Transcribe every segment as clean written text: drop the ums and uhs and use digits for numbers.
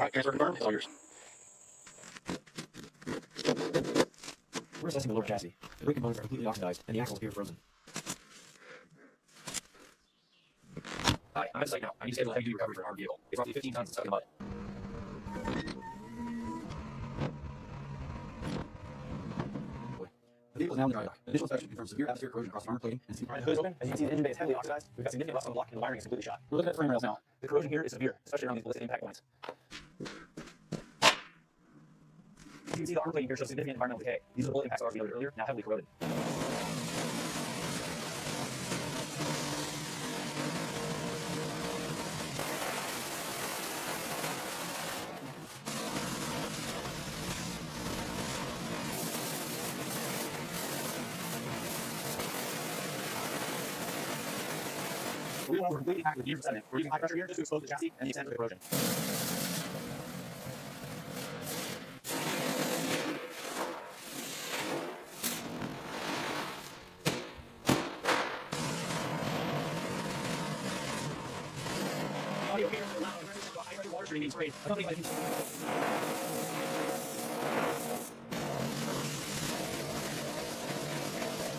Alright, transfer confirmed. It's all yours. We're assessing the lower chassis. The brake components are completely oxidized, and the axles appear frozen. Hi, I'm at the site now. I need to schedule a heavy-duty recovery for an armed vehicle. It's roughly 15 tons and stuck in the mud. The vehicle is now in the dry dock. Initial inspection confirms severe atmospheric corrosion across the armor plating and seat. The hood is open. As you can see, the engine bay is heavily oxidized. We've got significant rust on the block, and the wiring is completely shot. We're looking at the frame rails now. The corrosion here is severe, especially around these ballistic impact points. As you can see, the armor plating here shows significant environmental decay. These are the bullet impacts we noted earlier, now heavily corroded. We're completely packed with years of sediment. We're using high pressure here just to expose the chassis and the extent of the corrosion. Audio here will allow high pressure water stream being sprayed, accompanied by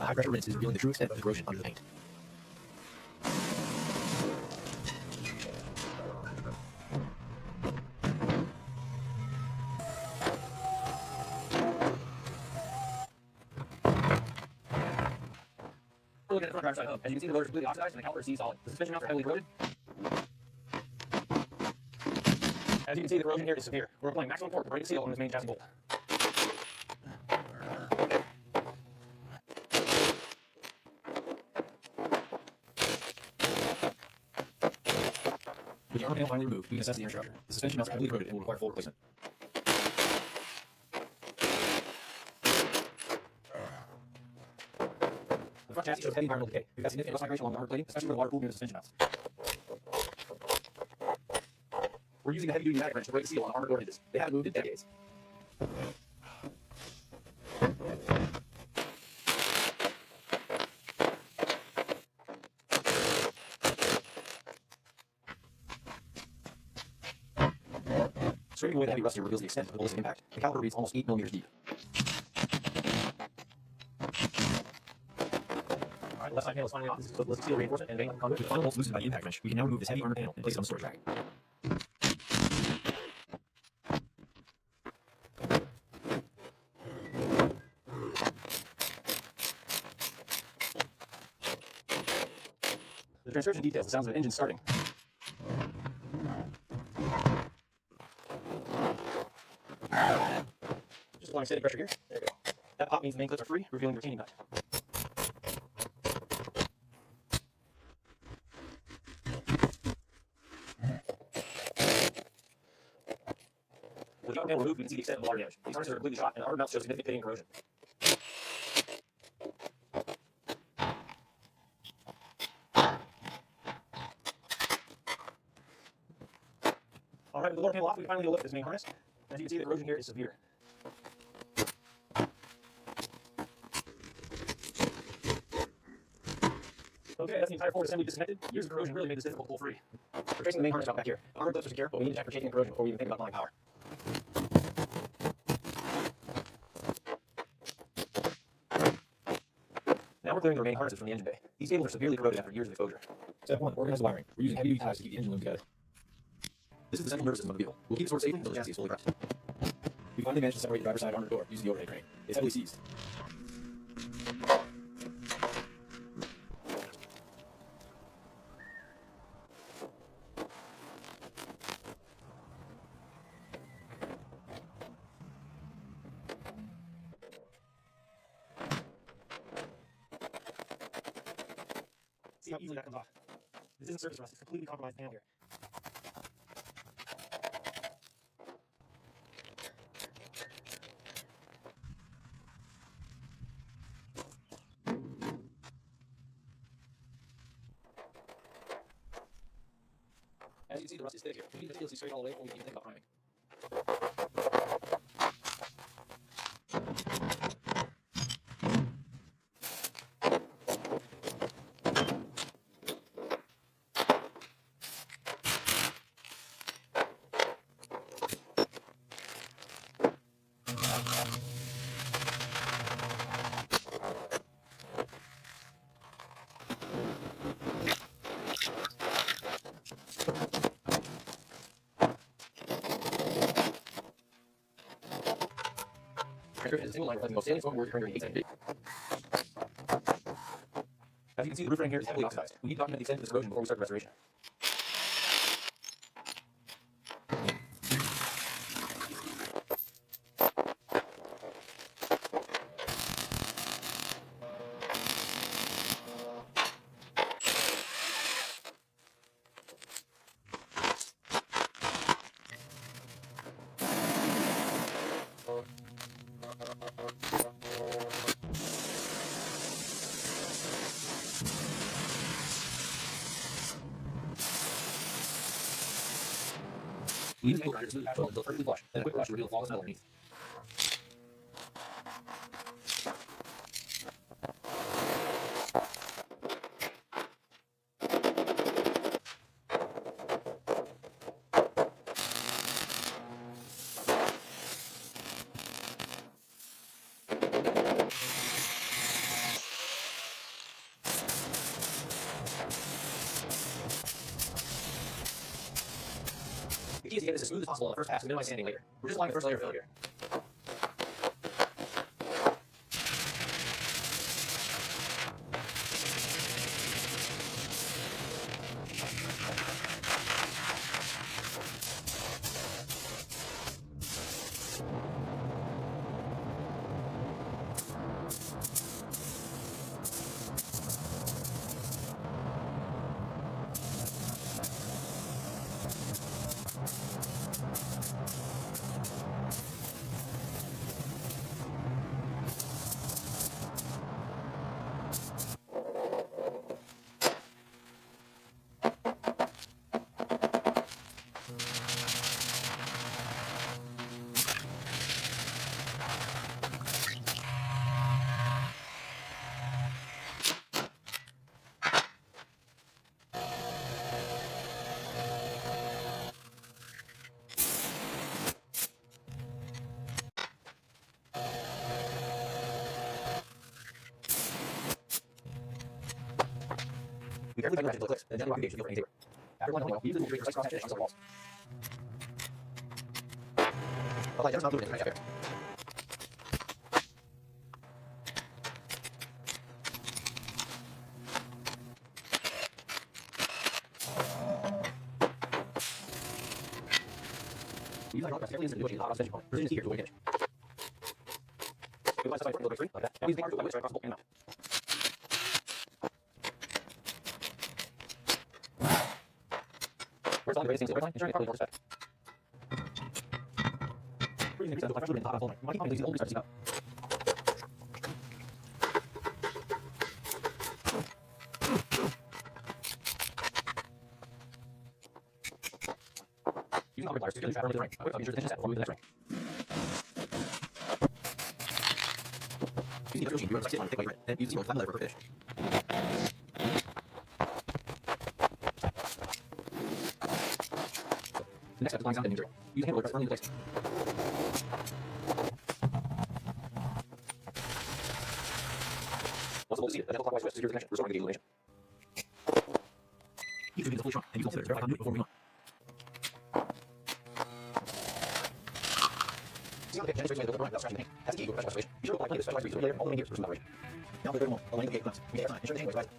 A high pressure rinse is revealing the true extent of the corrosion under the paint. We're looking at the front driver's side hub. As you can see, the motor is completely oxidized and the caliper is solid. The suspension mounts are heavily corroded. As you can see, the corrosion here is severe. We're applying maximum torque to break the seal on this main chassis bolt. With the armor panel finally removed, we can assess the inner structure. The suspension mounts are heavily corroded and will require full replacement. The front chassis shows heavy environmental decay. We've got significant rust migration along the armor plating, especially where the water pooled near the suspension mounts. We're using a heavy-duty pneumatic wrench to break the seal on the armor door hinges. They haven't moved in decades. Scraping away the heavy rust here reveals the extent of the ballistic impact. The caliper reads almost 8 millimeters deep. Alright, left side panel is finally off. This is the ballistic steel reinforcement and vein like conduit. With the final bolts loosened by the impact wrench, we can now remove this heavy armor panel and place it on the storage rack. The transcription details the sounds of an engine starting. Just applying steady pressure here. There you go. That pop means the main clips are free, revealing the retaining nut. With the armor panel removed, we can see the extent of the water damage. These harnesses are completely shot, and the armor mounts show significant pitting and corrosion. Alright, with the lower panel off, we can finally lift this main harness. As you can see, the corrosion here is severe. Okay, that's the entire forward assembly disconnected. Years of corrosion really made this difficult to pull free. We're tracing the main harness out back here. The armor clips are secure, but we need to check for shaking and corrosion before we even think about applying power. Now we're clearing the remaining harnesses from the engine bay. These cables are severely corroded after years of exposure. Step 1. Organize the wiring. We're using heavy-duty ties to keep the engine loom together. This is the central nervous system of the vehicle. We'll keep it stored safely until the chassis is fully prepped. We finally managed to separate the driver's side armored door using the overhead crane. It's heavily seized. See how easily that comes off. This isn't surface rust, it's completely compromised panel here. As you can see, the rust is thick here. We need to meticulously straight all the way before we can even think about priming. Transcription is a single line reflecting both salient spoken words occurring during 8 second period. As you can see, the roof frame here is heavily oxidized. We need to document the extent of this erosion before we start the restoration. We use an angle grinder to smooth the asphalt until perfectly flush, then a quick brush to reveal the flawless metal underneath. The key is to get this as smooth as possible on the first pass to minimize sanding later. We're just applying the first layer of fill here. We carefully tighten the ratchet until it clicks, then gently rock the gauge to feel for any taper. After applying the honeywell, we use the tool to create a precise cross hatch finish on the walls. Apply just enough fluid into the ratchet affair. We use hydraulic press carefully into the negotiated hot cross finishing component. Precision is key here to avoid a hinge. We apply specified foot break 3, like that. Now we use the paper to apply weight straight across the bolt and mount. We're installing the greatest things to the line, ensuring it properly works back. We're using the grease to apply fresh fluid in the hot line. We want to keep on using the old grease to seep out. Using the pliers to securely trap firmly to the ring. A quick tug ensures the tension set before moving to the next ring. Using the industrial machine, we run a thick white grit, then use the seam to flatten the leather for finish. The next step is applying sound deadening material. Use a handle to press firmly into place. Once the bolt is seated, a gentle clockwise twist secures the connection, restoring the gauge illumination. Keep tubing until fully shrunk, and use all pivots to verify continuity before moving on. See how the pit gently straightens away the built-up without scratching the paint. That's the key to a professional restoration. Be sure to apply plenty of specialized grease over the layer all the way in here for smooth operation. Now for the third wall, aligning the gate clamps. We take our time, ensure the handle is rising.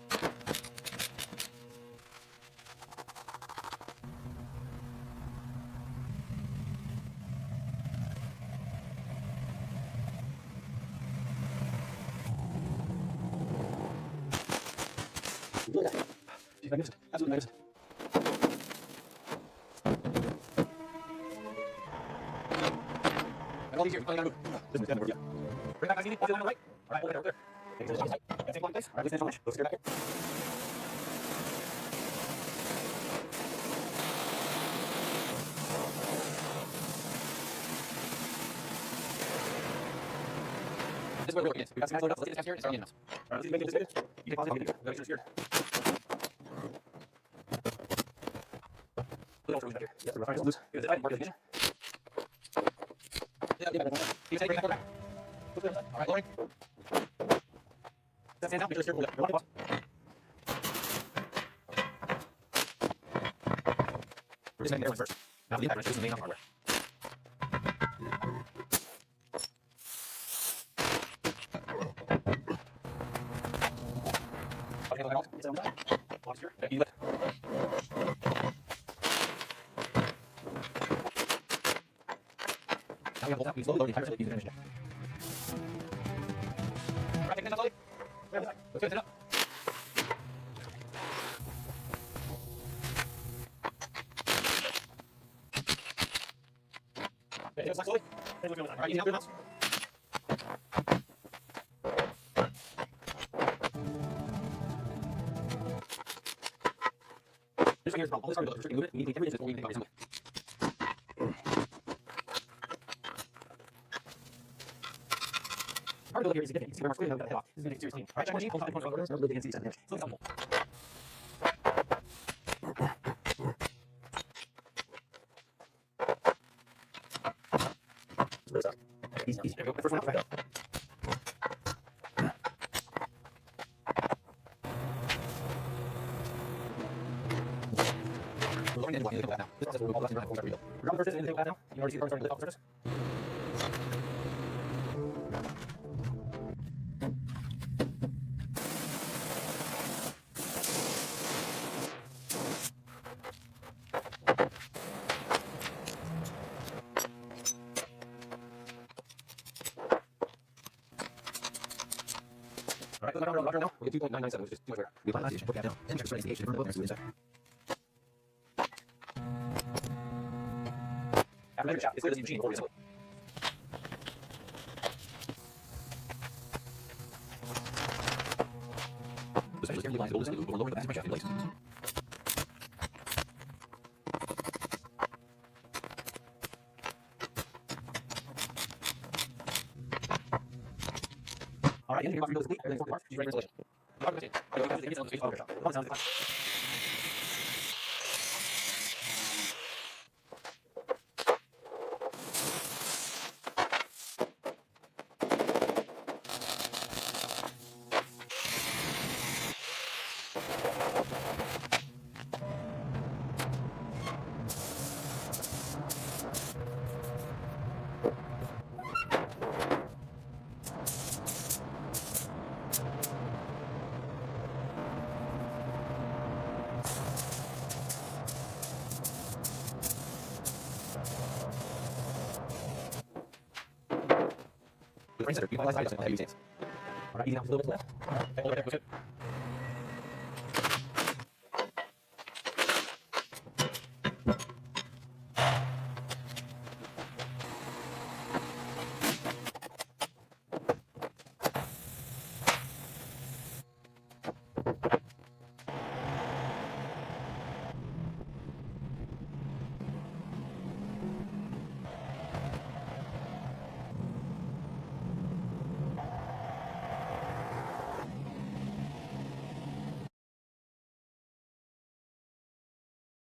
Look at that. She's magnificent. Absolutely magnificent. And all these here, we finally got to move. This one's definitely worth it. Bring it back nice and easy. Pop the line on the right. All right, hold it there, over there. Okay, so it's tight. Got same block in place. All right, let's finish on the edge. Let's secure back here. This is where we're looking at. We've got some guys loaded up. So let's get this here and start on the in-mouse. All right, let's see if we can make this good. You take pause and I'll get it. We've got to make sure it's secured. Put it all back here. Yep, we're trying to loose. Good. Mark the ignition. Yeah, get back. Keep steady, bring that back. Put it on the side. All right, lowering. That stands out. Make sure it's secured. You're on, pause. We're disconnecting the air first. Now the impact wrench is the main hardware. It's on the side. Box here. Okay, easy lift. Now we have a full tap. We slowly lower the entire slip using the finish jack. Alright, take it down slowly. Let's go, sit up. Okay, go slack slowly. Alright, easy now, through the mouse. This right here is the problem. All this part of the restricting movement, we need to take every distance before we even think about reassembly. Part of the here is significant. You can see where we're splitting the head off. This is going to take serious cleaning. Alright, check one sheet, hold tight, hold tight, remove the NC 7 damage. Slowly down the hole. Easy, easy. There we go. First one out, back up. We're lowering the end block in the table now. This process will remove all the left and right holes after rebuild. We're dropping the first in the table now. You can already see the carbon starting to lift off the surface. Alright, put the round now. We'll get 2.997, which is too much air. We apply the station, put the cap down, and check the spread ACH to burn the both next to the inside. After measuring the shaft, it's clear to see the machine before we assemble it. The specialist carefully lines the oldest end loop before lowering the master shaft in place. Alright, the engineering box rebuild is complete. Everything's 4 parts. She's ready for installation. The box is in. Alright, go to the space auto shop. The box sounds like with the frame center, we finalize the height adjustment on the heavy stance. Alright, easy now, just a little bit to the left. Okay, hold it right there, goes good.